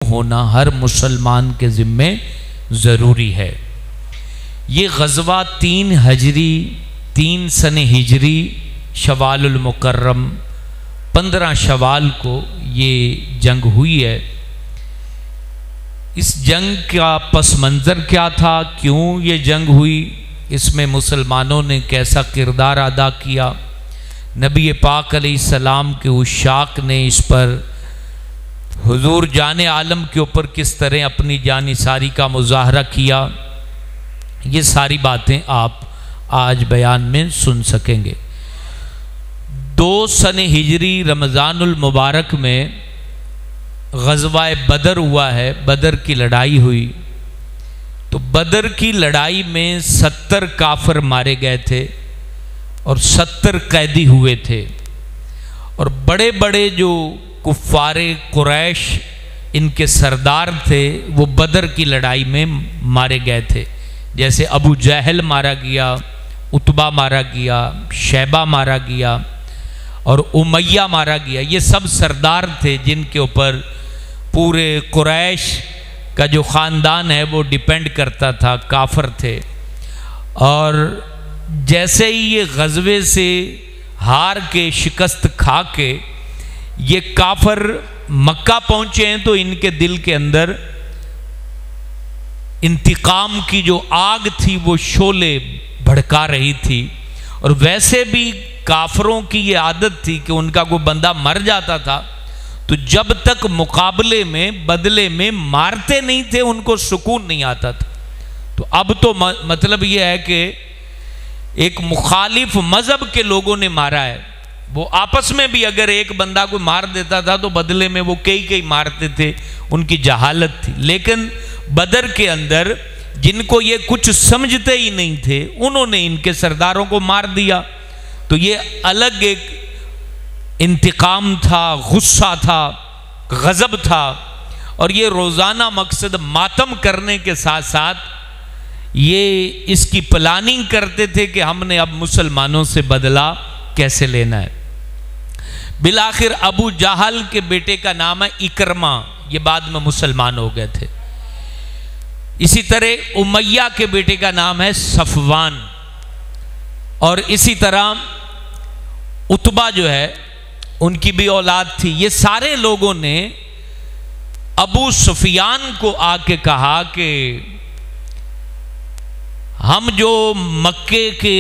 होना हर मुसलमान के ज़िम्मे ज़रूरी है। ये ग़ज़वा 3 सने हिजरी शवालुल मुकर्रम 15 शवाल को ये जंग हुई है। इस जंग का पस मंज़र क्या था, क्यों ये जंग हुई, इसमें मुसलमानों ने कैसा किरदार अदा किया, नबी पाक अलैहिस्सलाम के उशाक ने इस पर हुजूर जाने आलम के ऊपर किस तरह अपनी जानिसारी का मुजाहरा किया, ये सारी बातें आप आज बयान में सुन सकेंगे। 2 सने हिजरी रमज़ानुल मुबारक में ग़ज़वा बदर हुआ है, बदर की लड़ाई हुई। तो बदर की लड़ाई में 70 काफिर मारे गए थे और 70 कैदी हुए थे। और बड़े बड़े जो कुफ़ारे कुरैश इनके सरदार थे वो बदर की लड़ाई में मारे गए थे। जैसे अबू जहल मारा गया, उतबा मारा गया, शैबा मारा गया और उमैया मारा गया। ये सब सरदार थे जिनके ऊपर पूरे कुरैश का जो ख़ानदान है वो डिपेंड करता था, काफिर थे। और जैसे ही ये ग़ज़वे से हार के शिकस्त खा के ये काफिर मक्का पहुँचे हैं तो इनके दिल के अंदर इंतकाम की जो आग थी वो शोले भड़का रही थी। और वैसे भी काफिरों की ये आदत थी कि उनका कोई बंदा मर जाता था तो जब तक मुकाबले में बदले में मारते नहीं थे उनको सुकून नहीं आता था। तो अब तो मतलब ये है कि एक मुखालिफ मजहब के लोगों ने मारा है, वो आपस में भी अगर एक बंदा को मार देता था तो बदले में वो कई मारते थे, उनकी जहालत थी। लेकिन बदर के अंदर जिनको ये कुछ समझते ही नहीं थे उन्होंने इनके सरदारों को मार दिया। तो ये अलग एक इंतकाम था, गुस्सा था, गज़ब था। और ये रोज़ाना मकसद मातम करने के साथ साथ ये इसकी प्लानिंग करते थे कि हमने अब मुसलमानों से बदला कैसे लेना है। बिलाखिर अबू जहल के बेटे का नाम है इकरमा, ये बाद में मुसलमान हो गए थे। इसी तरह उमैया के बेटे का नाम है सफवान और इसी तरह उतबा जो है उनकी भी औलाद थी। ये सारे लोगों ने अबू सुफियान को आके कहा कि हम जो मक्के के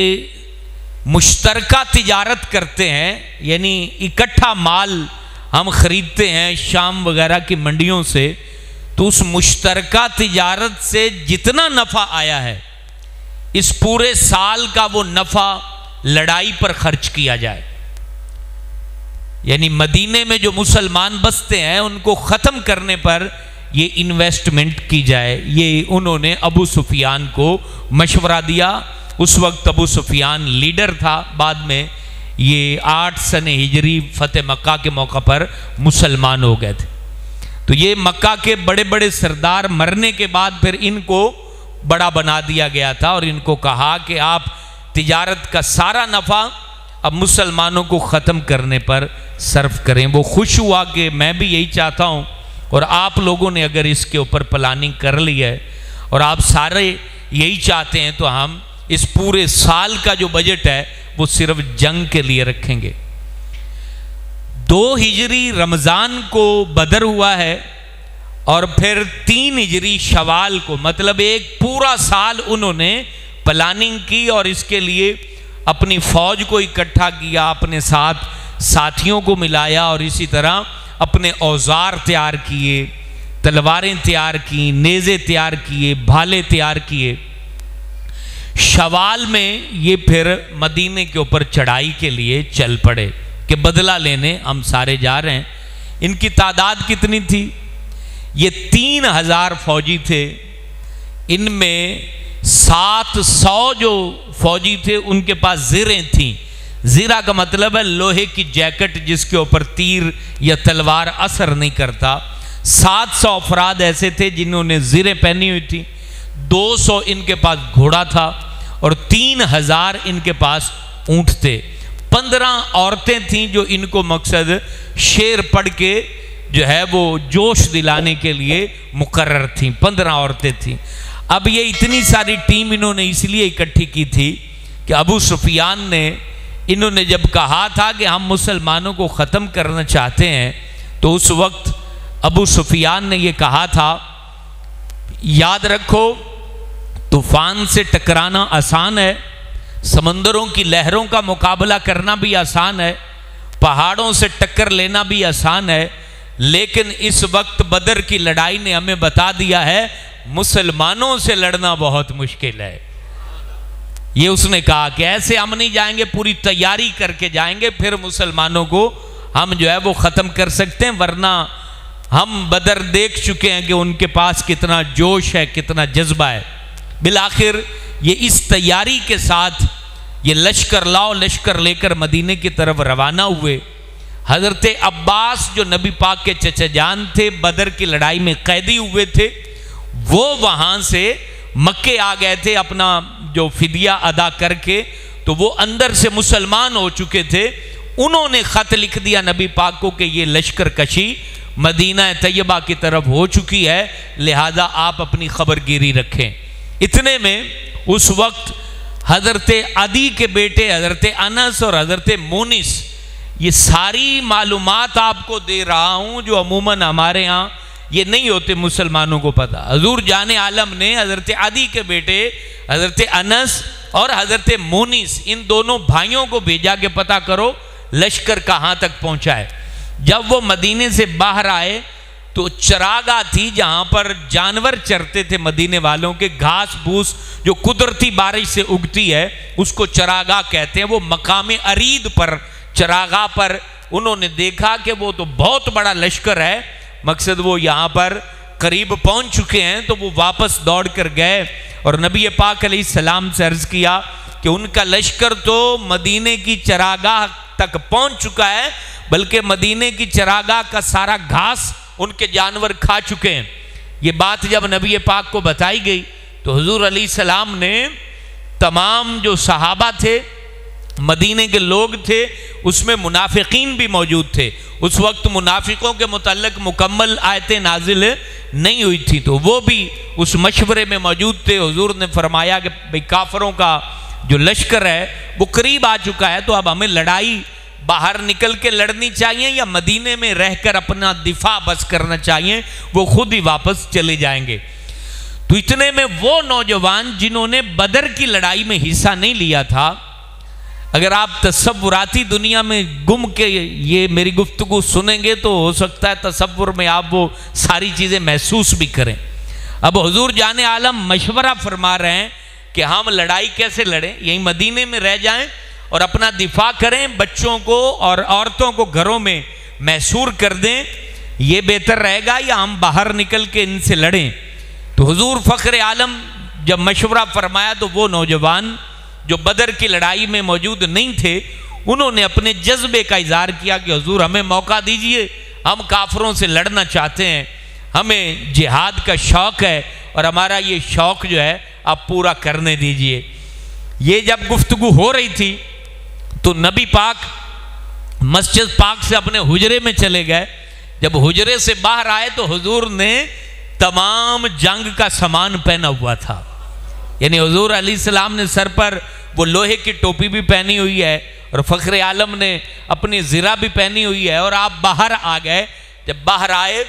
मुश्तरका तिजारत करते हैं, यानी इकट्ठा माल हम खरीदते हैं शाम वगैरह की मंडियों से, तो उस मुश्तरका तिजारत से जितना नफ़ा आया है इस पूरे साल का वो नफ़ा लड़ाई पर खर्च किया जाए। यानी मदीने में जो मुसलमान बसते हैं उनको ख़त्म करने पर ये इन्वेस्टमेंट की जाए। ये उन्होंने अबू सुफियान को मशवरा दिया। उस वक्त अबू सुफियान लीडर था, बाद में ये 8 सने हिजरी फतेह मक्का के मौका पर मुसलमान हो गए थे। तो ये मक्का के बड़े बड़े सरदार मरने के बाद फिर इनको बड़ा बना दिया गया था और इनको कहा कि आप तिजारत का सारा नफ़ा अब मुसलमानों को ख़त्म करने पर सर्व करें। वो खुश हुआ कि मैं भी यही चाहता हूँ और आप लोगों ने अगर इसके ऊपर प्लानिंग कर ली है और आप सारे यही चाहते हैं तो हम इस पूरे साल का जो बजट है वो सिर्फ जंग के लिए रखेंगे। 2 हिजरी रमज़ान को बदर हुआ है और फिर 3 हिजरी शवाल को, मतलब एक पूरा साल उन्होंने प्लानिंग की और इसके लिए अपनी फौज को इकट्ठा किया, अपने साथ साथियों को मिलाया और इसी तरह अपने औजार तैयार किए, तलवारें तैयार की, नेज़े तैयार किए, भाले तैयार किए। शवाल में ये फिर मदीने के ऊपर चढ़ाई के लिए चल पड़े कि बदला लेने हम सारे जा रहे हैं। इनकी तादाद कितनी थी? ये 3000 फौजी थे। इनमें 700 जो फौजी थे उनके पास ज़िरें थीं। ज़िरा का मतलब है लोहे की जैकेट जिसके ऊपर तीर या तलवार असर नहीं करता। 700 अफराद ऐसे थे जिन्होंने ज़िरें पहनी हुई थी। 200 इनके पास घोड़ा था और 3000 इनके पास ऊँट थे। 15 औरतें थीं जो इनको मकसद शेर पढ़ के जो है वो जोश दिलाने के लिए मुकर्रर थीं, 15 औरतें थीं। अब ये इतनी सारी टीम इन्होंने इसलिए इकट्ठी की थी कि अबू सुफियान ने, इन्होंने जब कहा था कि हम मुसलमानों को ख़त्म करना चाहते हैं, तो उस वक्त अबू सुफियान ने ये कहा था, याद रखो तूफान से टकराना आसान है, समंदरों की लहरों का मुकाबला करना भी आसान है, पहाड़ों से टक्कर लेना भी आसान है, लेकिन इस वक्त बदर की लड़ाई ने हमें बता दिया है मुसलमानों से लड़ना बहुत मुश्किल है। ये उसने कहा कि ऐसे हम नहीं जाएंगे, पूरी तैयारी करके जाएंगे, फिर मुसलमानों को हम जो है वो ख़त्म कर सकते हैं, वरना हम बदर देख चुके हैं कि उनके पास कितना जोश है, कितना जज्बा है। बिलाखिर ये इस तैयारी के साथ ये लश्कर लाओ लश्कर लेकर मदीने की तरफ रवाना हुए। हज़रत अब्बास जो नबी पाक के चचा जान थे, बदर की लड़ाई में कैदी हुए थे, वो वहाँ से मक्के आ गए थे अपना जो फिदिया अदा करके, तो वो अंदर से मुसलमान हो चुके थे। उन्होंने ख़त लिख दिया नबी पाक को कि ये लश्कर कशी मदीना तैयबा की तरफ हो चुकी है, लिहाजा आप अपनी खबरगिरी रखें। इतने में उस वक्त हज़रत अदी के बेटे हज़रत अनस और हज़रत मोनिस, ये सारी मालूमात आपको दे रहा हूँ जो अमूमन हमारे यहाँ ये नहीं होते मुसलमानों को पता। हजूर जाने आलम ने हज़रत अदी के बेटे हज़रत अनस और हज़रत मोनिस, इन दोनों भाइयों को भेजा के पता करो लश्कर कहाँ तक पहुँचा है। जब वो मदीने से बाहर आए तो चरागाह थी जहाँ पर जानवर चरते थे मदीने वालों के, घास फूस जो कुदरती बारिश से उगती है उसको चरागाह कहते हैं। वो मकाम अरीद पर चरागाह पर उन्होंने देखा कि वो तो बहुत बड़ा लश्कर है, मकसद वो यहाँ पर करीब पहुँच चुके हैं। तो वो वापस दौड़ कर गए और नबी पाक अलैहिस्सलाम से अर्ज़ किया कि उनका लश्कर तो मदीने की चरागाह तक पहुँच चुका है, बल्कि मदीने की चरागाह का सारा घास उनके जानवर खा चुके हैं। ये बात जब नबी पाक को बताई गई तो हुजूर अलैहिस्सलाम ने तमाम जो सहाबा थे, मदीने के लोग थे, उसमें मुनाफिकीन भी मौजूद थे। उस वक्त मुनाफिकों के मुतल्लिक मुकम्मल आयतें नाजिल नहीं हुई थी, तो वो भी उस मशवरे में मौजूद थे। हुजूर ने फरमाया कि भाई काफरों का जो लश्कर है वो करीब आ चुका है, तो अब हमें लड़ाई बाहर निकल के लड़नी चाहिए या मदीने में रहकर अपना दिफा बस करना चाहिए, वो खुद ही वापस चले जाएंगे। तो इतने में वो नौजवान जिन्होंने बदर की लड़ाई में हिस्सा नहीं लिया था, अगर आप तसव्वुराती दुनिया में गुम के ये मेरी गुफ्तगू सुनेंगे तो हो सकता है तसव्वुर में आप वो सारी चीज़ें महसूस भी करें। अब हुजूर जाने आलम मशवरा फरमा रहे हैं कि हम लड़ाई कैसे लड़ें, यहीं मदीने में रह जाएं और अपना दिफा करें, बच्चों को और औरतों को घरों में महसूर कर दें, ये बेहतर रहेगा या हम बाहर निकल के इनसे लड़ें। तो हुजूर फ़ख्र आलम जब मशवरा फरमाया तो वो नौजवान जो बदर की लड़ाई में मौजूद नहीं थे, उन्होंने अपने जज्बे का इजहार किया कि हुजूर हमें मौका दीजिए, हम काफरों से लड़ना चाहते हैं, हमें जिहाद का शौक़ है और हमारा ये शौक़ जो है आप पूरा करने दीजिए। ये जब गुफ्तगू हो रही थी तो नबी पाक मस्जिद पाक से अपने हुजरे में चले गए। जब हुजरे से बाहर आए तो हुजूर ने तमाम जंग का सामान पहना हुआ था, यानी हुजूर अलैहिस्सलाम ने सर पर वो लोहे की टोपी भी पहनी हुई है और फ़ख्र आलम ने अपनी ज़िरा भी पहनी हुई है, और आप बाहर आ गए। जब बाहर आए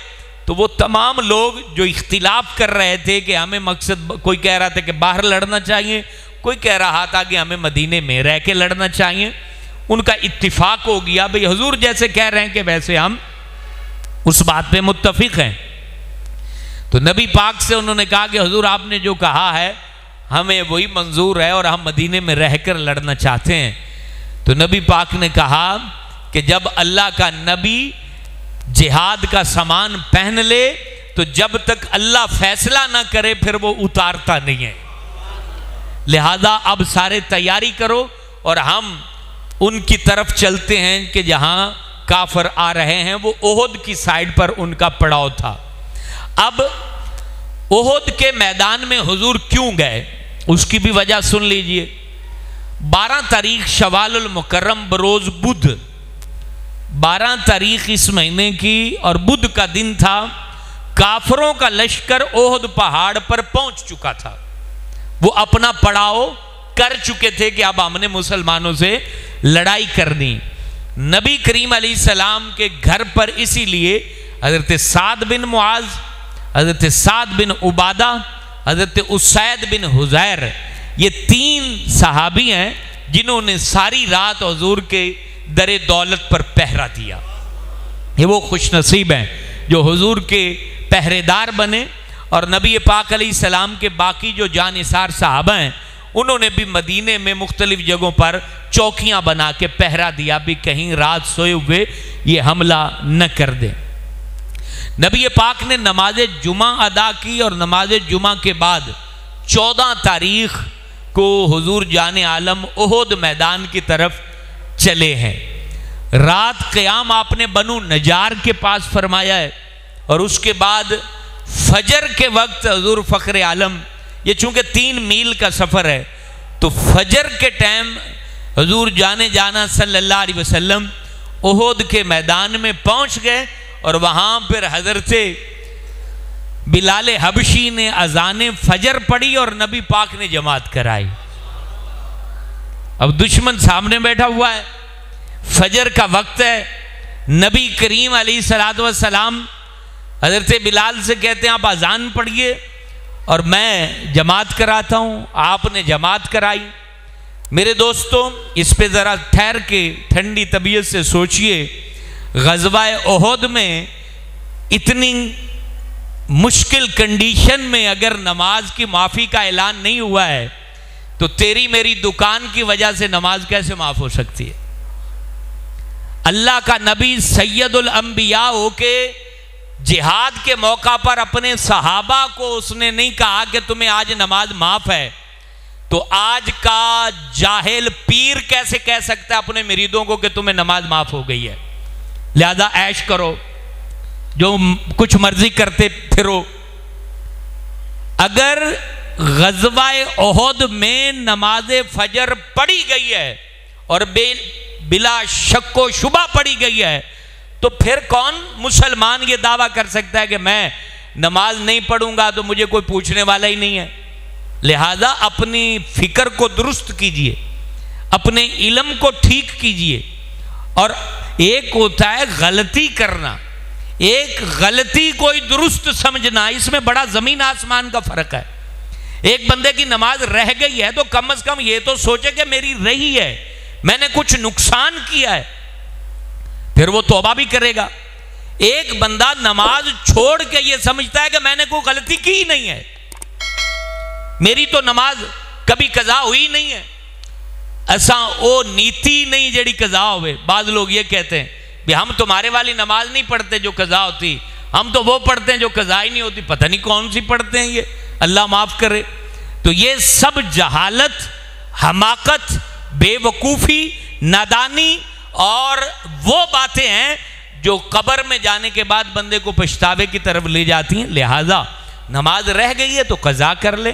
तो वो तमाम लोग जो इख्तिलाफ कर रहे थे कि हमें मकसद, कोई कह रहा था कि बाहर लड़ना चाहिए, कोई कह रहा था कि हमें मदीने में रह के लड़ना चाहिए, उनका इत्तिफाक हो गया भाई हुजूर जैसे कह रहे हैं कि वैसे हम उस बात पे मुत्तफिक हैं। तो नबी पाक से उन्होंने कहा कि हुजूर आपने जो कहा है हमें वही मंजूर है और हम मदीने में रहकर लड़ना चाहते हैं। तो नबी पाक ने कहा कि जब अल्लाह का नबी जिहाद का सामान पहन ले तो जब तक अल्लाह फैसला ना करे फिर वो उतारता नहीं है, लिहाजा अब सारे तैयारी करो और हम उनकी तरफ चलते हैं कि जहां काफर आ रहे हैं। वो ओहद की साइड पर उनका पड़ाव था। अब ओहद के मैदान में हुजूर क्यों गए उसकी भी वजह सुन लीजिए। 12 तारीख शवालुल मुकर्रम बरोज बुध 12 तारीख इस महीने की और बुध का दिन था। काफरों का लश्कर ओहद पहाड़ पर पहुंच चुका था। वो अपना पड़ाव कर चुके थे कि अब हमने मुसलमानों से लड़ाई करनी। नबी करीम अलैहिस्सलाम के घर पर इसीलिए हज़रत साद बिन मुआज, हज़रत साद बिन उबादा, हज़रत उसैद बिन हुज़ैर, ये 3 सहाबी हैं जिन्होंने सारी रात हुजूर के दरे दौलत पर पहरा दिया। ये वो खुशनसीब हैं जो हुजूर के पहरेदार बने। और नबी पाक अलैहिस्सलाम के बाकी जो जानिसार साहबा हैं उन्होंने भी मदीने में मुख्तलिफ जगहों पर चौकियां बना के पहरा दिया भी कहीं रात सोए हुए ये हमला न कर दें। नबी पाक ने नमाज जुमा अदा की और नमाज जुमा के बाद 14 तारीख को हुजूर जाने आलम ओहद मैदान की तरफ चले हैं। रात क़याम आपने बनु नजार के पास फरमाया है और उसके बाद फजर के वक्त हुजूर फ़ख्र आलम, ये चूंकि 3 मील का सफ़र है तो फजर के टाइम हुजूर जाना सल्लल्लाहु अलैहि वसल्लम ओहद के मैदान में पहुंच गए और वहां पर हज़रत बिलाल हबशी ने अजान फजर पढ़ी और नबी पाक ने जमात कराई। अब दुश्मन सामने बैठा हुआ है, फजर का वक्त है, नबी करीम अलैहिस्सलातु वस्सलाम हज़रत बिलाल से कहते हैं आप अजान पढ़िए और मैं जमात कराता हूँ। आपने जमात कराई। मेरे दोस्तों, इस पे ज़रा ठहर के ठंडी तबीयत से सोचिए, ग़ज़वा ओहद में इतनी मुश्किल कंडीशन में अगर नमाज की माफ़ी का ऐलान नहीं हुआ है तो तेरी मेरी दुकान की वजह से नमाज कैसे माफ़ हो सकती है। अल्लाह का नबी सैयदुल अंबिया होके जिहाद के मौका पर अपने सहाबा को उसने नहीं कहा कि तुम्हें आज नमाज माफ है, तो आज का जाहिल पीर कैसे कह सकता है अपने मुरीदों को कि तुम्हें नमाज माफ हो गई है, लिहाजा ऐश करो, जो कुछ मर्जी करते फिरो। अगर ग़ज़वा ओहद में नमाज फजर पढ़ी गई है और बिला शक व शुबा पढ़ी गई है तो फिर कौन मुसलमान ये दावा कर सकता है कि मैं नमाज नहीं पढ़ूंगा तो मुझे कोई पूछने वाला ही नहीं है। लिहाजा अपनी फिक्र को दुरुस्त कीजिए, अपने इल्म को ठीक कीजिए। और एक होता है गलती करना, एक गलती कोई दुरुस्त समझना, इसमें बड़ा जमीन आसमान का फर्क है। एक बंदे की नमाज रह गई है तो कम से कम ये तो सोचे कि मेरी रही है, मैंने कुछ नुकसान किया है, फिर वो तौबा भी करेगा। एक बंदा नमाज छोड़ के ये समझता है कि मैंने कोई गलती की ही नहीं है, मेरी तो नमाज कभी कज़ा हुई नहीं है, ऐसा वो नीति नहीं जड़ी कज़ा होवे। बाज लोग ये कहते हैं भी हम तुम्हारे वाली नमाज नहीं पढ़ते जो कज़ा होती, हम तो वो पढ़ते हैं जो कज़ा ही नहीं होती। पता नहीं कौन सी पढ़ते हैं ये, अल्लाह माफ़ करे। तो ये सब जहालत, हमाकत, बेवकूफ़ी, नादानी और वो बातें हैं जो कब्र में जाने के बाद बंदे को पछतावे की तरफ ले जाती हैं। लिहाजा नमाज रह गई है तो कज़ा कर ले।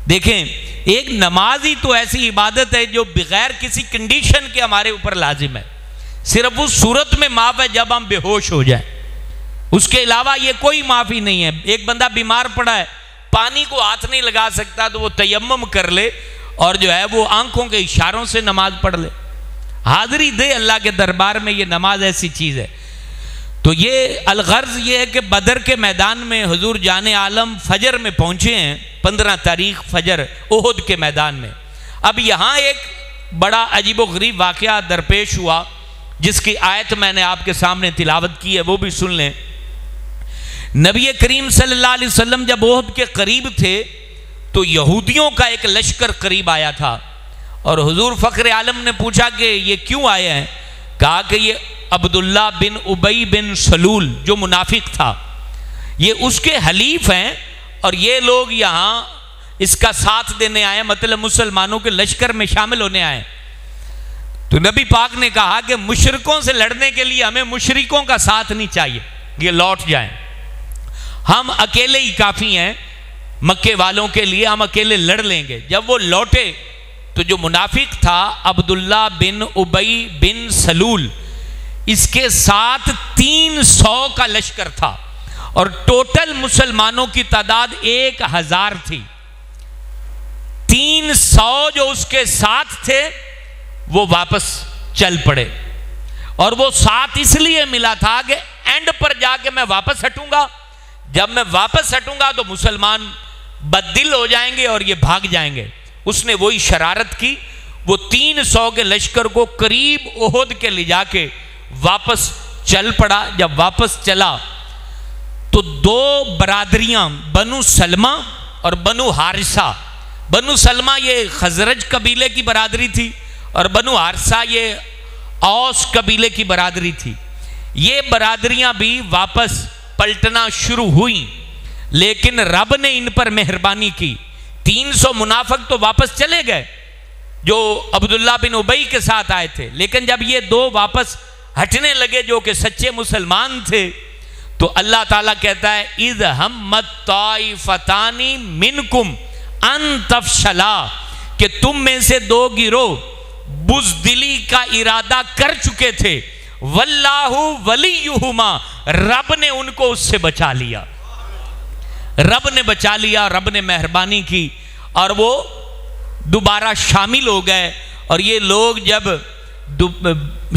देखें, एक नमाज ही तो ऐसी इबादत है जो बगैर किसी कंडीशन के हमारे ऊपर लाजिम है। सिर्फ उस सूरत में माफ़ है जब हम बेहोश हो जाएं, उसके अलावा ये कोई माफ़ी नहीं है। एक बंदा बीमार पड़ा है, पानी को हाथ नहीं लगा सकता तो वो तयम्मुम कर ले और जो है वो आंखों के इशारों से नमाज पढ़ ले, हाज़िरी दे अल्लाह के दरबार में। ये नमाज ऐसी चीज़ है। तो ये अलगर्ज ये है कि बदर के मैदान में हुजूर जाने आलम फजर में पहुँचे हैं, 15 तारीख फजर ओहद के मैदान में। अब यहाँ एक बड़ा अजीब व गरीब वाक़या दरपेश हुआ जिसकी आयत मैंने आपके सामने तिलावत की है, वो भी सुन लें। नबी करीम सल्लल्लाहु अलैहि वसल्लम जब ओहद के करीब थे तो यहूदियों का एक लश्कर करीब आया था और हुजूर फ़ख्र आलम ने पूछा कि ये क्यों आए हैं। कहा कि ये अब्दुल्ला बिन उबई बिन सलूल जो मुनाफिक था, ये उसके हलीफ हैं और ये लोग यहाँ इसका साथ देने आए, मतलब मुसलमानों के लश्कर में शामिल होने आए। तो नबी पाक ने कहा कि मुशरिकों से लड़ने के लिए हमें मुशरिकों का साथ नहीं चाहिए, ये लौट जाएं, हम अकेले ही काफ़ी हैं मक्के वालों के लिए, हम अकेले लड़ लेंगे। जब वो लौटे तो जो मुनाफिक था अब्दुल्ला बिन उबई बिन सलूल, इसके साथ 300 का लश्कर था और टोटल मुसलमानों की तादाद 1000 थी। 300 जो उसके साथ थे वो वापस चल पड़े और वो साथ इसलिए मिला था कि एंड पर जाके मैं वापस हटूंगा, जब मैं वापस हटूंगा तो मुसलमान बददिल हो जाएंगे और ये भाग जाएंगे। उसने वही शरारत की, वो 300 के लश्कर को करीब ओहद के ले जाके वापस चल पड़ा। जब वापस चला तो दो बरादरियां, बनु सलमा और बनु हारिसा। बनु सलमा ये खजरज कबीले की बरादरी थी और बनु हारिसा ये औस कबीले की बरादरी थी। ये बरादरियां भी वापस पलटना शुरू हुई, लेकिन रब ने इन पर मेहरबानी की। 300 मुनाफिक तो वापस चले गए जो अब्दुल्ला बिन उबई के साथ आए थे, लेकिन जब ये दो वापस हटने लगे जो कि सच्चे मुसलमान थे, तो अल्लाह ताला कहता है इज़ हम्मत ताइफतानी मिनकुम अन तफशला, कि तुम में से दो गिरोह बुज़दिली का इरादा कर चुके थे, वल्लाहु वलियुहुमा, रब ने उनको उससे बचा लिया। रब ने बचा लिया, रब ने मेहरबानी की और वो दोबारा शामिल हो गए। और ये लोग जब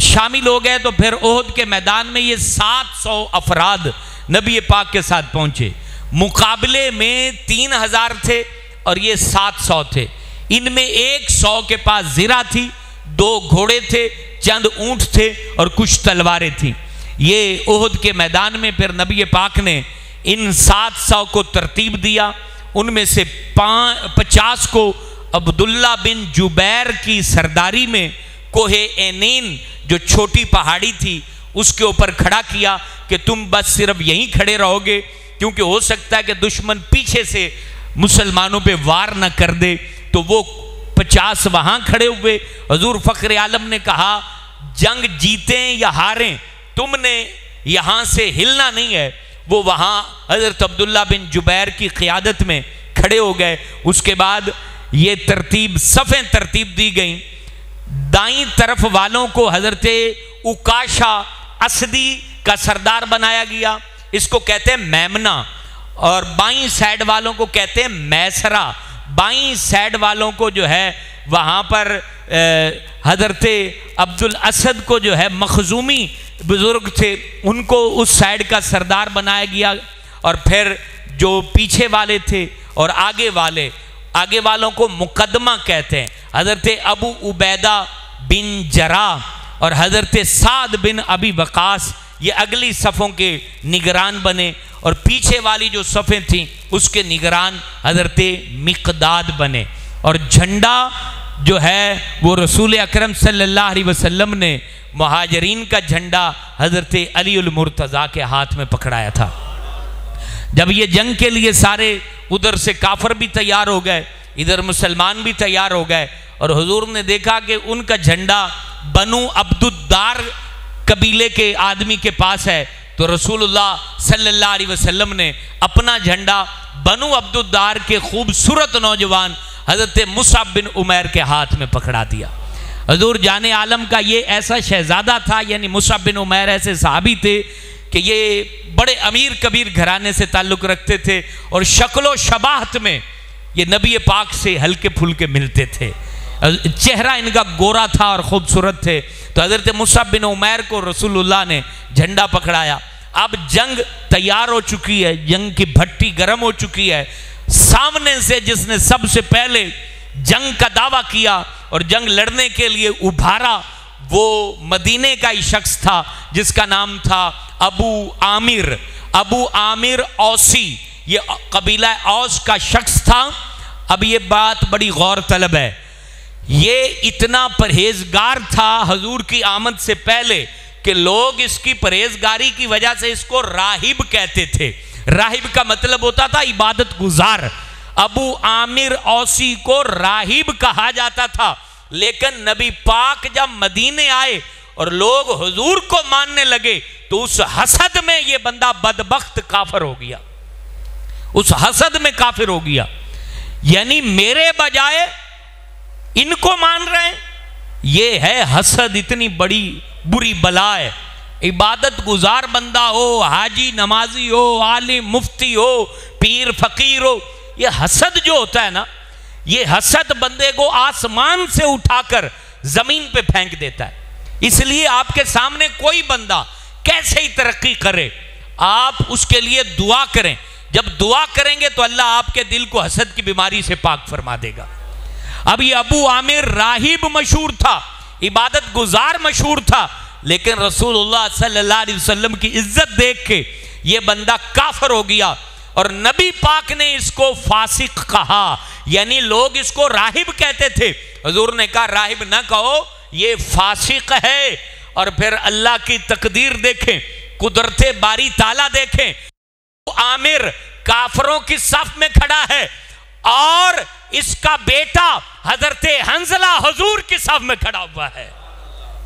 शामिल हो गए तो फिर ओहद के मैदान में ये 700 अफराद नबी पाक के साथ पहुंचे। मुकाबले में 3000 थे और ये 700 थे। इनमें 100 के पास ज़िरा थी, 2 घोड़े थे, चंद ऊंट थे और कुछ तलवारें थी। ये ओहद के मैदान में फिर नबी पाक ने इन 700 को तरतीब दिया। उनमें से 50 को अब्दुल्ला बिन जुबैर की सरदारी में कोहे एनीन, जो छोटी पहाड़ी थी, उसके ऊपर खड़ा किया कि तुम बस सिर्फ यहीं खड़े रहोगे, क्योंकि हो सकता है कि दुश्मन पीछे से मुसलमानों पे वार न कर दे। तो वो 50 वहां खड़े हुए। हजूर फख्र आलम ने कहा जंग जीतें या हारें, तुमने यहां से हिलना नहीं है। वो वहां हजरत अब्दुल्ला बिन जुबैर की क़ियादत में खड़े हो गए। उसके बाद ये तरतीब, सफ़ें तरतीब दी गई। दाईं तरफ वालों को हजरत उकाशा असदी का सरदार बनाया गया, इसको कहते हैं मैमना, और बाईं साइड वालों को कहते हैं मैसरा। बाईं साइड वालों को जो है वहाँ पर हजरत अब्दुल असद को जो है मखजूमी बुजुर्ग थे, उनको उस साइड का सरदार बनाया गया। और फिर जो पीछे वाले थे और आगे वालों को मुकदमा कहते हैं। हजरत अबू उबैदा बिन जरा और हजरत साद बिन अबी वकास ये अगली सफ़ों के निगरान बने, और पीछे वाली जो सफ़ें थीं उसके निगरान हजरत मिक़दाद बने। और झंडा जो है वो रसूल अकरम सल्लल्लाहु अलैहि वसल्लम ने मुहाजिरीन का झंडा हजरत अली उल मुर्तज़ा के हाथ में पकड़ाया था। जब ये जंग के लिए सारे उधर से काफिर भी तैयार हो गए, इधर मुसलमान भी तैयार हो गए, और हुजूर ने देखा कि उनका झंडा बनु अब्दुद्दार कबीले के आदमी के पास है, तो रसूलुल्लाह सल्लल्लाहु अलैहि वसल्लम ने अपना झंडा बनु अब्दुद्दार के खूबसूरत नौजवान हजरत मुसअब बिन उमैर के हाथ में पकड़ा दिया। हजूर जाने आलम का ये ऐसा शहजादा था, यानी मुसअब बिन उमैर ऐसे सहाबी थे कि ये बड़े अमीर कबीर घराने से ताल्लुक़ रखते थे, और शक्लो शबाहत में ये नबी पाक से हल्के फुल्के मिलते थे। चेहरा इनका गोरा था और ख़ूबसूरत थे। तो हज़रत मुसअब बिन उमैर को रसूलुल्लाह ने झंडा पकड़ाया। अब जंग तैयार हो चुकी है, जंग की भट्टी गर्म हो चुकी है। सामने से जिसने सबसे पहले जंग का दावा किया और जंग लड़ने के लिए उभारा, वो मदीने का ही शख्स था जिसका नाम था अबू आमिर औसी। ये कबीला औस का शख्स था। अब ये बात बड़ी गौर तलब है, ये इतना परहेजगार था हजूर की आमद से पहले कि लोग इसकी परहेजगारी की वजह से इसको राहिब कहते थे। राहिब का मतलब होता था इबादत गुजार। अबू आमिर औसी को राहिब कहा जाता था, लेकिन नबी पाक जब मदीने आए और लोग हुजूर को मानने लगे तो उस हसद में ये बंदा बदबख्त काफिर हो गया। उस हसद में काफिर हो गया, यानी मेरे बजाय इनको मान रहे हैं। ये है हसद, इतनी बड़ी बुरी बला है। इबादत गुजार बंदा हो, हाजी नमाजी हो, आलिम मुफ्ती हो, पीर फकीर हो, ये हसद जो होता है ना, ये हसद बंदे को आसमान से उठाकर जमीन पे फेंक देता है। इसलिए आपके सामने कोई बंदा कैसे ही तरक्की करे, आप उसके लिए दुआ करें। जब दुआ करेंगे तो अल्लाह आपके दिल को हसद की बीमारी से पाक फरमा देगा। अब ये अबू आमिर राहिब मशहूर था, इबादत गुजार मशहूर था, लेकिन रसूलुल्लाह सल्लल्लाहु अलैहि वसल्लम की इज्जत देख के ये बंदा काफिर हो गया और नबी पाक ने इसको फासिक कहा, यानी लोग इसको राहिब कहते थे। हुजूर ने कहा राहिब ना कहो, ये फासिक है। और फिर अल्लाह की तकदीर देखें, कुदरते बारी ताला देखें, आमिर काफरों की सफ में खड़ा है और इसका बेटा हजरते हंजला हुजूर की सफ में खड़ा हुआ है।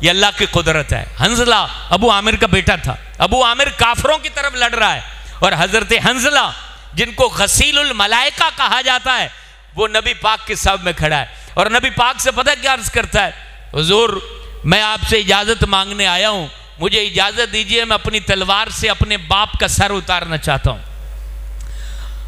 ये अल्लाह की कुदरत है। हंजला अबू आमिर का बेटा था। अबू आमिर काफरों की तरफ लड़ रहा है और हजरते हंजला, जिनको गसीलुल मलाइका कहा जाता है, वो नबी पाक के सफ में खड़ा है। और नबी पाक से पता क्या अर्ज करता है, हुजूर मैं आपसे इजाजत मांगने आया हूं, मुझे इजाजत दीजिए, मैं अपनी तलवार से अपने बाप का सर उतारना चाहता हूं।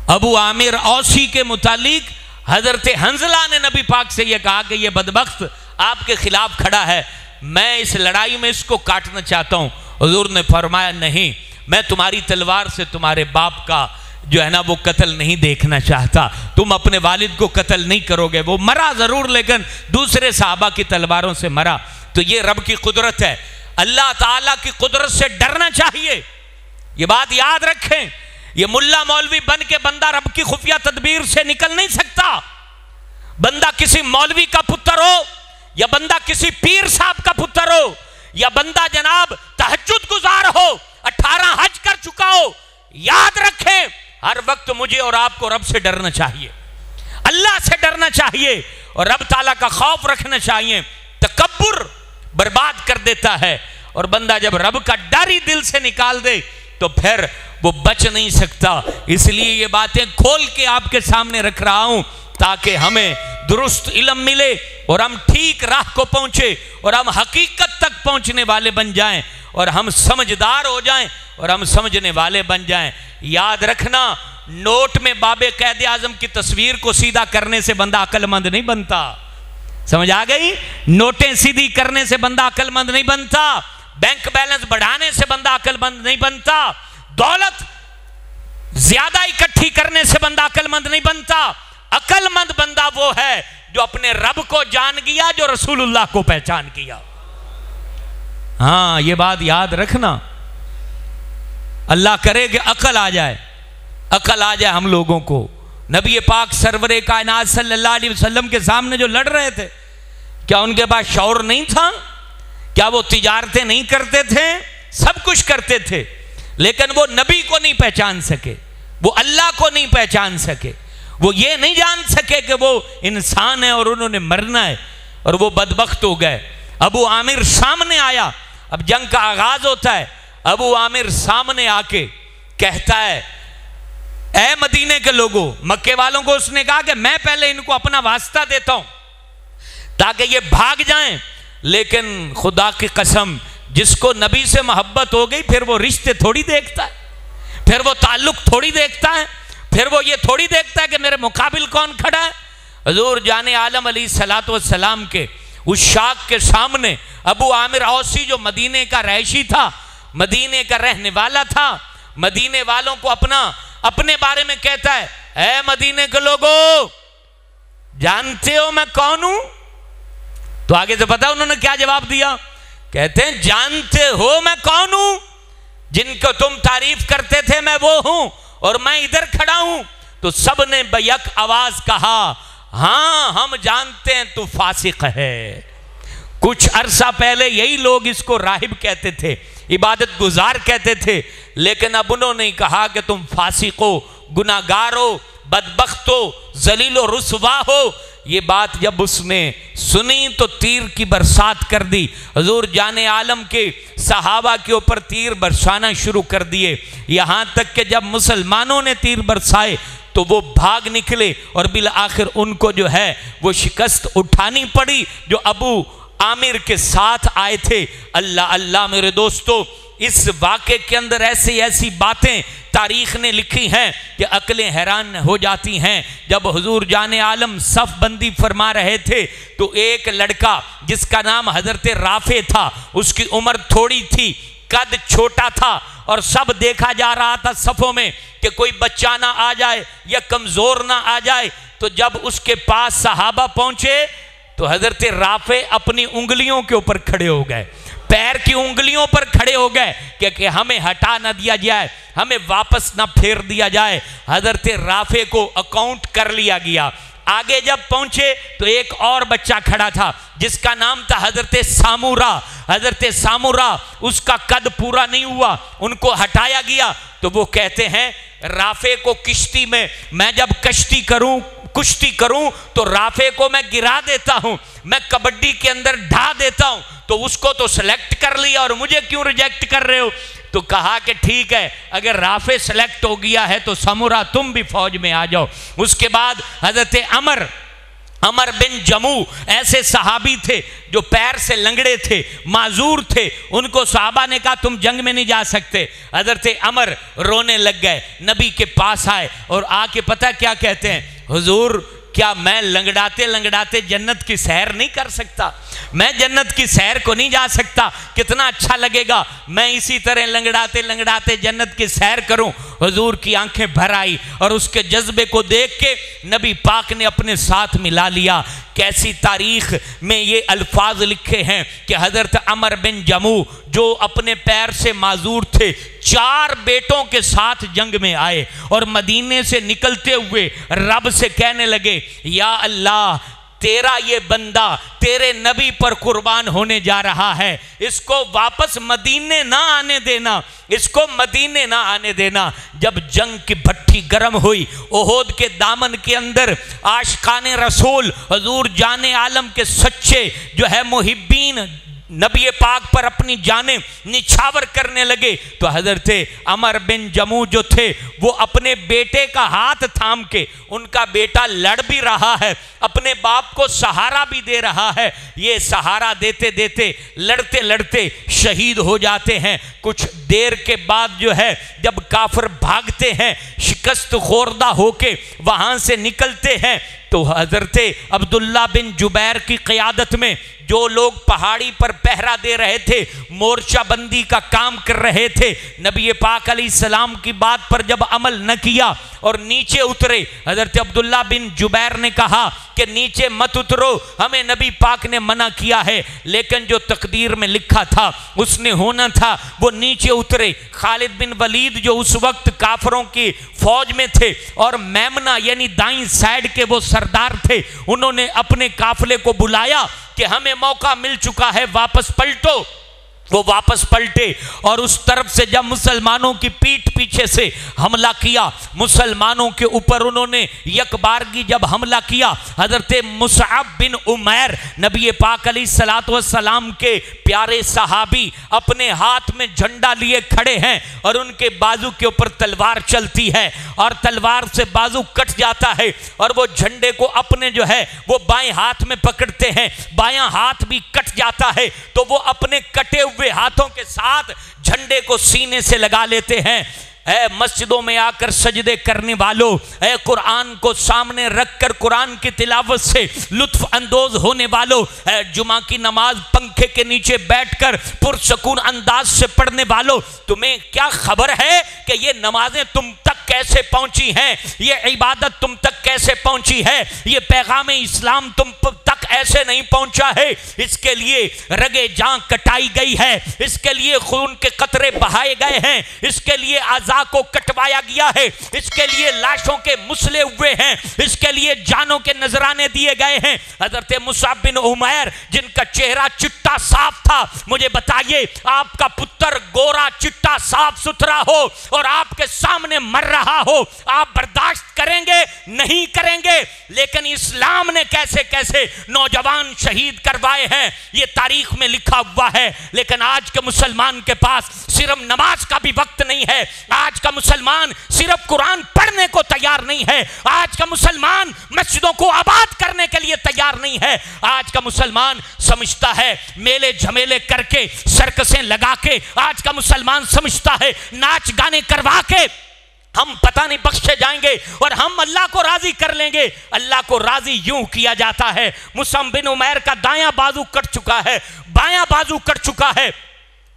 अबू आमिर औसी के मुतालिक हजरत हंजला ने नबी पाक से यह कहा कि यह बदबख्त आपके खिलाफ खड़ा है, मैं इस लड़ाई में इसको काटना चाहता हूं। हुजूर ने फरमाया नहीं, मैं तुम्हारी तलवार से तुम्हारे बाप का जो है ना वो कत्ल नहीं देखना चाहता, तुम अपने वालिद को कत्ल नहीं करोगे। वो मरा जरूर लेकिन दूसरे सहाबा की तलवारों से मरा। तो ये रब की कुदरत है, अल्लाह ताला की कुदरत से डरना चाहिए, ये बात याद रखें। ये मुल्ला मौलवी बन के बंदा रब की खुफिया तदबीर से निकल नहीं सकता। बंदा किसी मौलवी का पुत्र हो या बंदा किसी पीर साहब का पुत्र हो या बंदा जनाब तहज्जुद गुजार हो, 18 हज कर चुका हो, याद रखें हर वक्त मुझे और आपको रब से डरना चाहिए, अल्लाह से डरना चाहिए और रब ताला का खौफ रखना चाहिए। तकब्बुर बर्बाद कर देता है और बंदा जब रब का डर ही दिल से निकाल दे तो फिर वो बच नहीं सकता। इसलिए ये बातें खोल के आपके सामने रख रहा हूं ताकि हमें दुरुस्त इल्म मिले और हम ठीक राह को पहुंचे और हम हकीकत तक पहुंचने वाले बन जाएं और हम समझदार हो जाएं और हम समझने वाले बन जाएं। याद रखना, नोट में बाबे कैद आजम की तस्वीर को सीधा करने से बंदा अक्लमंद नहीं बनता। समझ आ गई? नोटें सीधी करने से बंदा अक्लमंद नहीं बनता, बैंक बैलेंस बढ़ाने से बंदा अक्लमंद नहीं बनता, दौलत ज्यादा इकट्ठी करने से बंदा अक्लमंद नहीं बनता। अक्लमंद बंदा वो है जो अपने रब को जान गया, जो रसूलुल्लाह को पहचान किया। हाँ, ये बात याद रखना। अल्लाह करे कि अकल आ जाए, अकल आ जाए हम लोगों को। नबी पाक सरवरे कायनात सल्लल्लाहु अलैहि वसल्लम के सामने जो लड़ रहे थे, क्या उनके पास शौर नहीं था? क्या वो तिजारतें नहीं करते थे? सब कुछ करते थे, लेकिन वो नबी को नहीं पहचान सके, वो अल्लाह को नहीं पहचान सके, वो ये नहीं जान सके कि वो इंसान है और उन्होंने मरना है, और वो बदबख्त हो गए। अबू आमिर सामने आया, अब जंग का आगाज होता है। अबू आमिर सामने आके कहता है, ऐ मदीने के लोगों, मक्के वालों को उसने कहा कि मैं पहले इनको अपना वास्ता देता हूं ताकि ये भाग जाएं, लेकिन खुदा की कसम, जिसको नबी से मोहब्बत हो गई फिर वो रिश्ते थोड़ी देखता है, फिर वो ताल्लुक थोड़ी देखता है, फिर वो ये थोड़ी देखता है कि मेरे मुकाबिल कौन खड़ा है। हुजूर जाने आलम अलैहिस्सलातु वस्सलाम के उस शाख के सामने अबू आमिर औसी, जो मदीने का रहायशी था, मदीने का रहने वाला था, मदीने वालों को अपने बारे में कहता है, ऐ मदीने के लोगों, जानते हो मैं कौन हूं? तो आगे से पता उन्होंने क्या जवाब दिया? कहते हैं, जानते हो मैं कौन हूं? जिनको तुम तारीफ करते थे मैं वो हूं और मैं इधर खड़ा हूं। तो सब ने बैक आवाज कहा, हां हम जानते हैं तू फासिक है। कुछ अरसा पहले यही लोग इसको राहिब कहते थे, इबादत गुजार कहते थे, लेकिन अब उन्होंने कहा कि तुम फासिक हो, गुनाहगार हो, बदबख्त हो, जलील और रुसवा हो। ये बात जब उसने सुनी तो तीर की बरसात कर दी। हुजूर जाने आलम के सहाबा के ऊपर तीर बरसाना शुरू कर दिए, यहां तक कि जब मुसलमानों ने तीर बरसाए तो वो भाग निकले और बिल आखिर उनको जो है वो शिकस्त उठानी पड़ी जो अबू आमिर के साथ आए थे। अल्लाह अल्लाह मेरे दोस्तों, इस वाक़े के अंदर ऐसी ऐसी बातें तारीख़ ने लिखी हैं कि अक्लें हैरान हो जाती हैं। जब हुजूर जाने आलम सफ़ बंदी फरमा रहे थे तो एक लड़का जिसका नाम हज़रत राफ़े था, उसकी उम्र थोड़ी थी, कद छोटा था और सब देखा जा रहा था सफ़ों में कि कोई बच्चा ना आ जाए या कमज़ोर ना आ जाए। तो जब उसके पास सहाबा पहुँचे तो हज़रत राफ़े अपनी उंगलियों के ऊपर खड़े हो गए, पैर की उंगलियों पर खड़े हो गए कि हमें हटा ना दिया जाए, हमें वापस ना फेर दिया जाए। हज़रत राफ़े को अकाउंट कर लिया गया। आगे जब पहुंचे तो एक और बच्चा खड़ा था जिसका नाम था हज़रत सामुरा। हज़रत सामुरा, उसका कद पूरा नहीं हुआ, उनको हटाया गया। तो वो कहते हैं राफ़े को किश्ती में, मैं जब कुश्ती करूं तो राफ़े को मैं गिरा देता हूं, मैं कबड्डी के अंदर ढा देता हूं, तो उसको तो सेलेक्ट कर लिया और मुझे क्यों रिजेक्ट कर रहे हो। तो कहा कि ठीक है, अगर राफ़े सेलेक्ट हो गया है तो सामुरा तुम भी फौज में आ जाओ। उसके बाद हज़रत अमर बिन जमू ऐसे सहाबी थे जो पैर से लंगड़े थे, माजूर थे, उनको सहाबा ने कहा तुम जंग में नहीं जा सकते। हज़रत अमर रोने लग गए, नबी के पास आए और आके पता क्या कहते हैं, हुजूर क्या मैं लंगड़ाते लंगड़ाते जन्नत की सैर नहीं कर सकता? मैं जन्नत की सैर को नहीं जा सकता? कितना अच्छा लगेगा मैं इसी तरह लंगड़ाते लंगड़ाते जन्नत की सैर करूं। हुजूर की आंखें भर आई और उसके जज्बे को देख के नबी पाक ने अपने साथ मिला लिया। कैसी तारीख में ये अल्फाज लिखे हैं कि हज़रत अमर बिन जमू जो अपने पैर से माजूर थे, 4 बेटों के साथ जंग में आए और मदीने से निकलते हुए रब से कहने लगे, या अल्लाह तेरा ये बंदा तेरे नबी पर कुर्बान होने जा रहा है, इसको वापस मदीने ना आने देना, इसको मदीने ना आने देना। जब जंग की भट्टी गर्म हुई, ओहद के दामन के अंदर आशिकाने रसूल हुजूर जाने आलम के सच्चे जो है मुहिब्बीन नबी पाक पर अपनी जानें निछावर करने लगे, तो हज़रत अमर बिन जमू जो थे वो अपने बेटे का हाथ थाम के, उनका बेटा लड़ भी रहा है, अपने बाप को सहारा भी दे रहा है, ये सहारा देते देते लड़ते लड़ते शहीद हो जाते हैं। कुछ देर के बाद जो है जब काफिर भागते हैं, शिकस्त खोरदा होके वहाँ से निकलते हैं, तो हज़रत अब्दुल्ला बिन जुबैर की क़यादत में जो लोग पहाड़ी पर पहरा दे रहे थे, मोर्चा बंदी का काम कर रहे थे, नबी पाक अलैहिस्सलाम की बात पर जब अमल न किया और नीचे उतरे, हज़रत अब्दुल्ला बिन जुबैर ने कहा कि नीचे मत उतरो, हमें नबी पाक ने मना किया है, लेकिन जो तकदीर में लिखा था उसने होना था, वो नीचे उतरे। खालिद बिन वलीद जो उस वक्त काफरों की फौज में थे और मैमना यानी दाईं साइड के वो सरदार थे, उन्होंने अपने काफिले को बुलाया कि हमें मौका मिल चुका है, वापस पलटो। वो वापस पलटे और उस तरफ से जब मुसलमानों की पीठ पीछे से हमला किया, मुसलमानों के ऊपर उन्होंने यकबारगी जब हमला किया, हज़रत मुसअब बिन उमैर नबी पाक अलैहिस्सलातु वस्सलाम के प्यारे सहाबी अपने हाथ में झंडा लिए खड़े हैं और उनके बाजू के ऊपर तलवार चलती है और तलवार से बाजू कट जाता है और वो झंडे को अपने जो है वो बाएं हाथ में पकड़ते हैं, बायां हाथ भी कट जाता है, तो वो अपने कटे हुए हाथों के साथ झंडे को सीने से लगा लेते हैं। ऐ मस्जिदों में आकर सजदे करने वालों, ऐ कुरान को सामने रखकर कुरान की तिलावत से लुत्फ अंदोज होने वालों, ऐ जुमा की नमाज पंखे के नीचे बैठकर पुरसकून अंदाज से पढ़ने वालों, तुम्हें क्या खबर है कि ये नमाजें तुम तक कैसे पहुंची हैं, ये इबादत तुम तक कैसे पहुंची है, ये पैगाम इस्लाम तुम तक ऐसे नहीं पहुंचा है। इसके लिए रगे जान कटाई गई है, इसके लिए खून के कतरे बहाए गए हैं, इसके लिए आज़ा को कटवाया गया है, इसके लिए लाशों के मुसले हुए हैं, इसके लिए जानों के नजराने दिए गए हैं। हज़रत मुसअब बिन उमैर जिनका चेहरा चिट्टा साफ था, मुझे बताइए आपका पुत्र गोरा चिट्टा साफ सुथरा हो और आपके सामने मर रहा हो, आप बर्दाश्त करेंगे? नहीं करेंगे, लेकिन इस्लाम ने कैसे कैसे नौजवान शहीद करवाए हैं ये तारीख में लिखा हुआ है। लेकिन आज के मुसलमान के पास सिर्फ नमाज का भी वक्त नहीं है, आज का मुसलमान सिर्फ कुरान पढ़ने को तैयार नहीं है, आज का मुसलमान मस्जिदों को आबाद करने के लिए तैयार नहीं है। आज का मुसलमान समझता है मेले झमेले करके, सर्कसें लगा के, आज का मुसलमान समझता है नाच गाने करवा के हम पता नहीं बख्शे जाएंगे और हम अल्लाह को राजी कर लेंगे। अल्लाह को राजी यूं किया जाता है, मुसअब बिन उमैर का दायां बाजू कट चुका है, बायां बाजू कट चुका है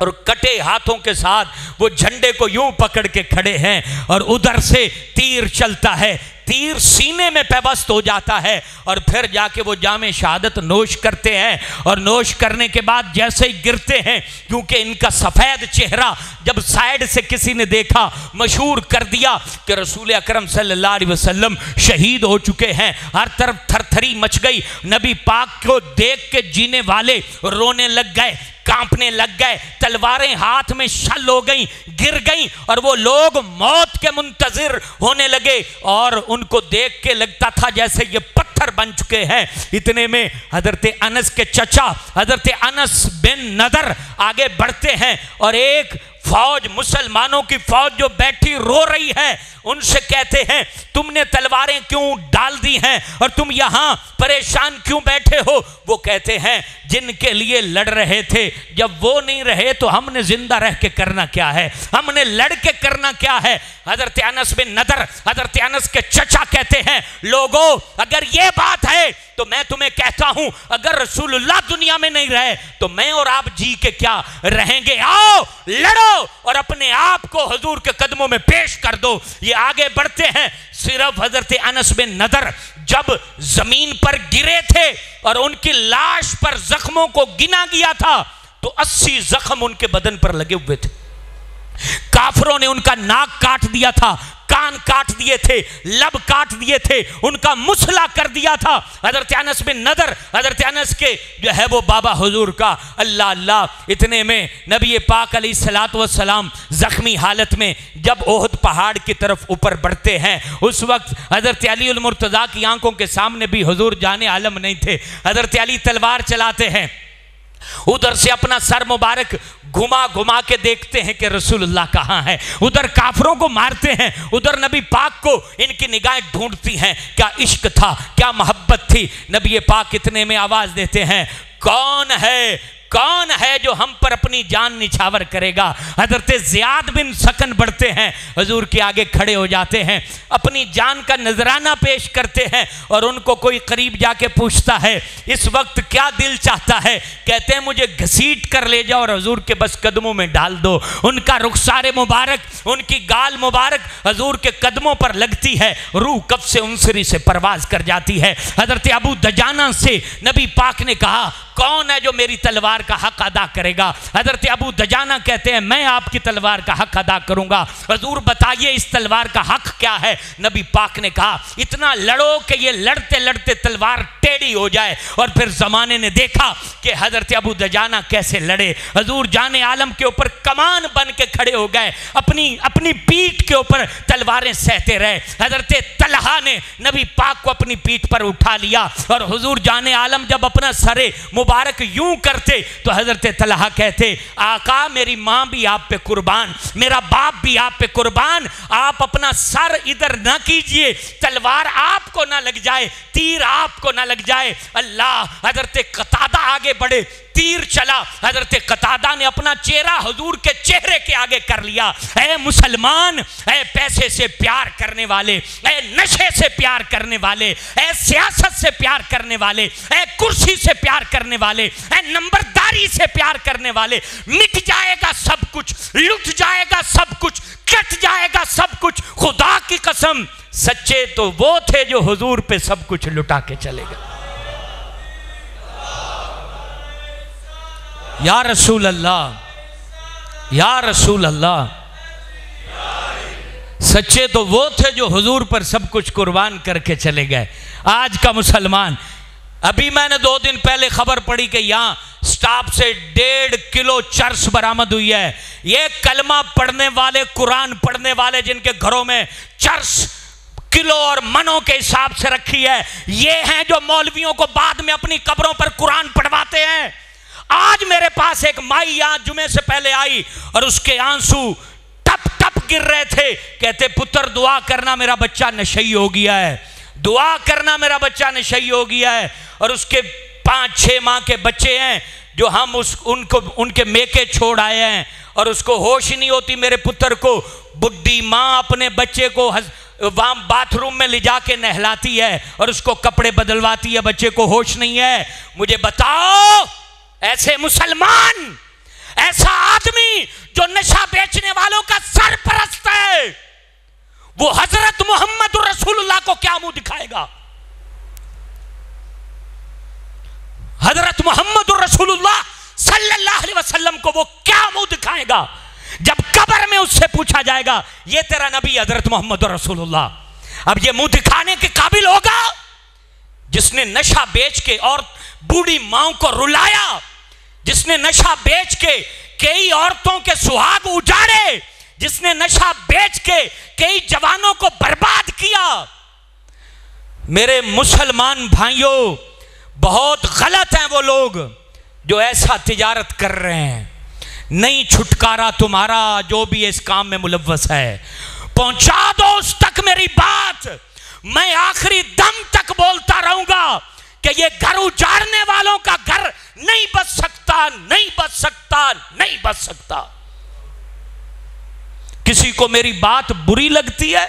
और कटे हाथों के साथ वो झंडे को यूं पकड़ के खड़े हैं और उधर से तीर चलता है, तीर सीने में पेबस्त हो जाता है और फिर जाके वो जामे शहादत नोश करते हैं और नोश करने के बाद जैसे ही गिरते हैं, क्योंकि इनका सफ़ेद चेहरा जब साइड से किसी ने देखा मशहूर कर दिया कि रसूल अकरम सल्लल्लाहु अलैहि वसल्लम शहीद हो चुके हैं, हर तरफ थरथरी मच गई। नबी पाक को देख के जीने वाले रोने लग गए, कांपने लग गए, तलवारें हाथ में शल हो गई, गिर गई और वो लोग मौत के मुंतजिर होने लगे और उनको देख के लगता था जैसे ये पत्थर बन चुके हैं। इतने में हजरत अनस के चचा हजरत अनस बिन नदर आगे बढ़ते हैं और एक फौज, मुसलमानों की फौज जो बैठी रो रही है, उनसे कहते हैं तुमने तलवारें क्यों डाल दी हैं और तुम यहां परेशान क्यों बैठे हो? वो कहते हैं जिनके लिए लड़ रहे थे जब वो नहीं रहे तो हमने जिंदा रह के करना क्या है, हमने लड़ के करना क्या है। हजरत अनस बिन नदर, हजरत अनस के चचा कहते हैं लोगों अगर ये बात है तो मैं तुम्हें कहता हूं अगर रसूलुल्लाह दुनिया में नहीं रहे तो मैं और आप जी के क्या रहेंगे, आओ लड़ो और अपने आप को हुजूर के कदमों में पेश कर दो। ये आगे बढ़ते हैं, सिर्फ हजरत अनस बिन नदर जब जमीन पर गिरे थे और उनकी लाश पर जख्मों को गिना गया था तो 80 जख्म उनके बदन पर लगे हुए थे। काफिरों ने उनका नाक काट दिया था, कान काट दिए थे, लब काट दिए थे, उनका मुसला कर दिया था। हजरत अनस बिन नदर, हजरत अनस के जो है वो बाबा हुजूर का अल्लाह अल्लाह। इतने में नबी पाक अलैहिस्सलातु वस्सलाम जख्मी हालत में जब ओहद पहाड़ की तरफ ऊपर बढ़ते हैं, उस वक्त हजरत अली उल मुर्तज़ा की आंखों के सामने भी हुजूर जाने आलम नहीं थे। हजरत अली तलवार चलाते हैं, उधर से अपना सर मुबारक घुमा घुमा के देखते हैं कि रसूलुल्लाह कहाँ है, उधर काफरों को मारते हैं, उधर नबी पाक को इनकी निगाहें ढूंढती हैं। क्या इश्क था, क्या मोहब्बत थी। नबी पाक इतने में आवाज देते हैं कौन है, कौन है जो हम पर अपनी जान निछावर करेगा। हजरत ज़ियाद बिन सकन बढ़ते हैं, हुजूर के आगे खड़े हो जाते हैं, अपनी जान का नजराना पेश करते हैं और उनको कोई करीब जाके पूछता है इस वक्त क्या दिल चाहता है। कहते हैं मुझे घसीट कर ले जाओ और हुजूर के बस कदमों में डाल दो। उनका रुखसारे मुबारक, उनकी गाल मुबारक हुजूर के कदमों पर लगती है, रूह कब से उनसरी से परवाज कर जाती है। हजरत अबू दजाना से नबी पाक ने कहा कौन है जो मेरी तलवार का हक अदा करेगा। हजरत अबू दजाना कहते हैं मैं आपकी तलवार का हक अदा करूंगा। हुजूर बताइए इस तलवार का हक क्या है। नबी पाक ने कहा इतना लड़ो कि ये लड़ते लड़ते तलवार टेढ़ी हो जाए। और फिर जमाने ने देखा कि हजरत अबू दजाना कैसे लड़े। हुजूर जाने आलम के ऊपर कमान बन के खड़े हो गए, अपनी अपनी पीठ के ऊपर तलवारें सहते रहे। हजरत तलहा ने नबी पाक को अपनी पीठ पर उठा लिया और हुजूर जाने आलम जब अपना सरे मुबारक यूं करते तो हजरत तलहा कहते आका मेरी मां भी आप पे कुर्बान, मेरा बाप भी आप पे कुर्बान, आप अपना सर इधर ना कीजिए, तलवार आपको ना लग जाए, तीर आपको ना लग जाए। अल्लाह। हजरत कतादा आगे बढ़े, तीर चला, हजरत कतादा ने अपना चेहरा हुजूर के चेहरे के आगे कर लिया। ऐ मुसलमान, ऐ पैसे से प्यार करने वाले, ऐ नशे से प्यार करने वाले, ऐ सियासत से प्यार करने वाले, ऐ कुर्सी से प्यार करने वाले, ऐ नंबरदारी से प्यार करने वाले, मिट जाएगा सब कुछ, लुट जाएगा सब कुछ, कट जाएगा सब कुछ। खुदा की कसम सच्चे तो वो थे जो हुजूर पे सब कुछ लुटा के चले गए। या रसूल अल्लाह, या रसूल अल्लाह। सच्चे तो वो थे जो हुजूर पर सब कुछ कुर्बान करके चले गए। आज का मुसलमान, अभी मैंने 2 दिन पहले खबर पड़ी कि यहाँ स्टाफ से 1.5 किलो चर्स बरामद हुई है। ये कलमा पढ़ने वाले, कुरान पढ़ने वाले जिनके घरों में चर्स किलो और मनों के हिसाब से रखी है। ये हैं जो मौलवियों को बाद में अपनी कब्रों पर कुरान पढ़वाते हैं। आज मेरे पास एक माई यहाँ जुमे से पहले आई और उसके आंसू टप टप गिर रहे थे। कहते पुत्र दुआ करना मेरा बच्चा नशई हो गया है, दुआ करना मेरा बच्चा नशई हो गया है। और उसके 5-6 माह के बच्चे हैं जो हम उनके मेके छोड़ आए हैं और उसको होश नहीं होती। मेरे पुत्र को बुढ़ी माँ अपने बच्चे को वहां बाथरूम में ले जाके नहलाती है और उसको कपड़े बदलवाती है, बच्चे को होश नहीं है। मुझे बताओ, ऐसे मुसलमान, ऐसा आदमी जो नशा बेचने वालों का सरपरस्त है, वो हजरत मोहम्मद रसूलुल्लाह को क्या मुंह दिखाएगा? हजरत मोहम्मद रसूलुल्लाह सल्लल्लाहु अलैहि वसल्लम को वो क्या मुंह दिखाएगा जब कब्र में उससे पूछा जाएगा ये तेरा नबी हजरत मोहम्मद रसूलुल्लाह। अब ये मुंह दिखाने के काबिल होगा जिसने नशा बेच के और बूढ़ी माओं को रुलाया, जिसने नशा बेच के कई औरतों के सुहाग उजाड़े, जिसने नशा बेच के कई जवानों को बर्बाद किया। मेरे मुसलमान भाइयों, बहुत गलत हैं वो लोग जो ऐसा तिजारत कर रहे हैं। नहीं छुटकारा तुम्हारा जो भी इस काम में मुलव्वस है। पहुंचा दो उस तक मेरी बात, मैं आखिरी दम तक बोलता रहूंगा कि ये घर उजाड़ने वालों का घर नहीं बच सकता, नहीं बच सकता, नहीं बच सकता। किसी को मेरी बात बुरी लगती है,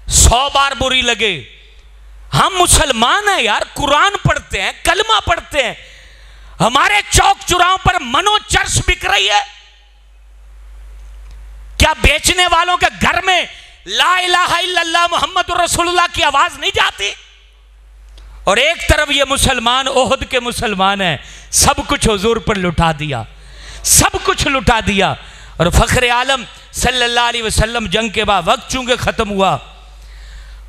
100 बार बुरी लगे, हम मुसलमान हैं यार, कुरान पढ़ते हैं, कलमा पढ़ते हैं। हमारे चौक चौराहों पर मनोचर्च बिक रही है। क्या बेचने वालों के घर में ला इलाहा इल्लल्लाह मोहम्मद रसूलुल्लाह की आवाज नहीं जाती? और एक तरफ ये मुसलमान ओहद के मुसलमान हैं, सब कुछ हुजूर पर लुटा दिया, सब कुछ लुटा दिया। और फखरे आलम सल्लल्लाहु अलैहि वसल्लम जंग के बाद वक्त चूंकि खत्म हुआ,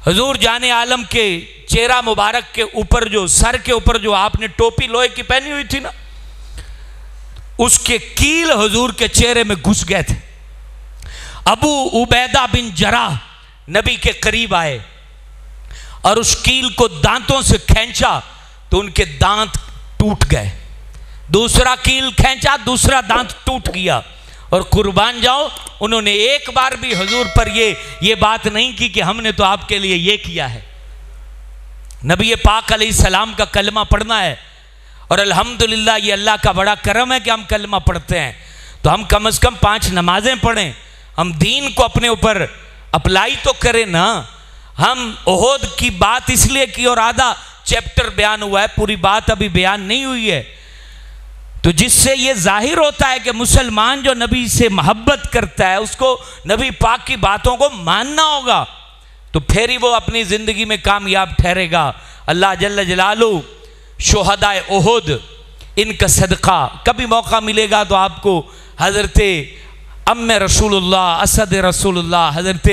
हुजूर जाने आलम के चेहरा मुबारक के ऊपर जो सर के ऊपर जो आपने टोपी लोहे की पहनी हुई थी ना, उसके कील हुजूर के चेहरे में घुस गए थे। अबू उबैदा बिन जराह नबी के करीब आए और उस कील को दांतों से खींचा तो उनके दांत टूट गए। दूसरा कील खींचा, दूसरा दांत टूट गया। और कुर्बान जाओ, उन्होंने एक बार भी हुजूर पर ये बात नहीं की कि हमने तो आपके लिए ये किया है। नबी पाक अलैहिस्सलाम का कलमा पढ़ना है और अल्हम्दुलिल्लाह ये अल्लाह का बड़ा करम है कि हम कलमा पढ़ते हैं। तो हम कम से कम 5 नमाजें पढ़ें, हम दीन को अपने ऊपर अप्लाई तो करें ना। हम ओहद की बात इसलिए की और आधा चैप्टर बयान हुआ है, पूरी बात अभी बयान नहीं हुई है। तो जिससे ये जाहिर होता है कि मुसलमान जो नबी से मोहब्बत करता है उसको नबी पाक की बातों को मानना होगा, तो फिर ही वो अपनी ज़िंदगी में कामयाब ठहरेगा। अल्लाह जल्ल जलालू शुहदाए ओहद इनका सदका कभी मौका मिलेगा तो आपको हज़रत अम्मे रसूलुल्लाह, असद रसूलुल्लाह, हज़रत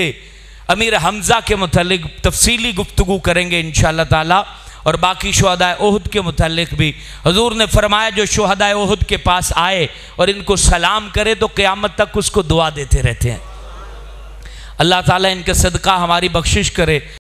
अमीर हमज़ा के मुतालिक तफसीली गुफ्तगू करेंगे इंशाअल्लाह ताला। और बाकी शुहदाए ओहद के मुतालिक भी हुजूर ने फरमाया जो शुहदाए ओहद के पास आए और इनको सलाम करे तो क़यामत तक उसको दुआ देते रहते हैं। अल्लाह ताला इनका सदका हमारी बख्शिश करे।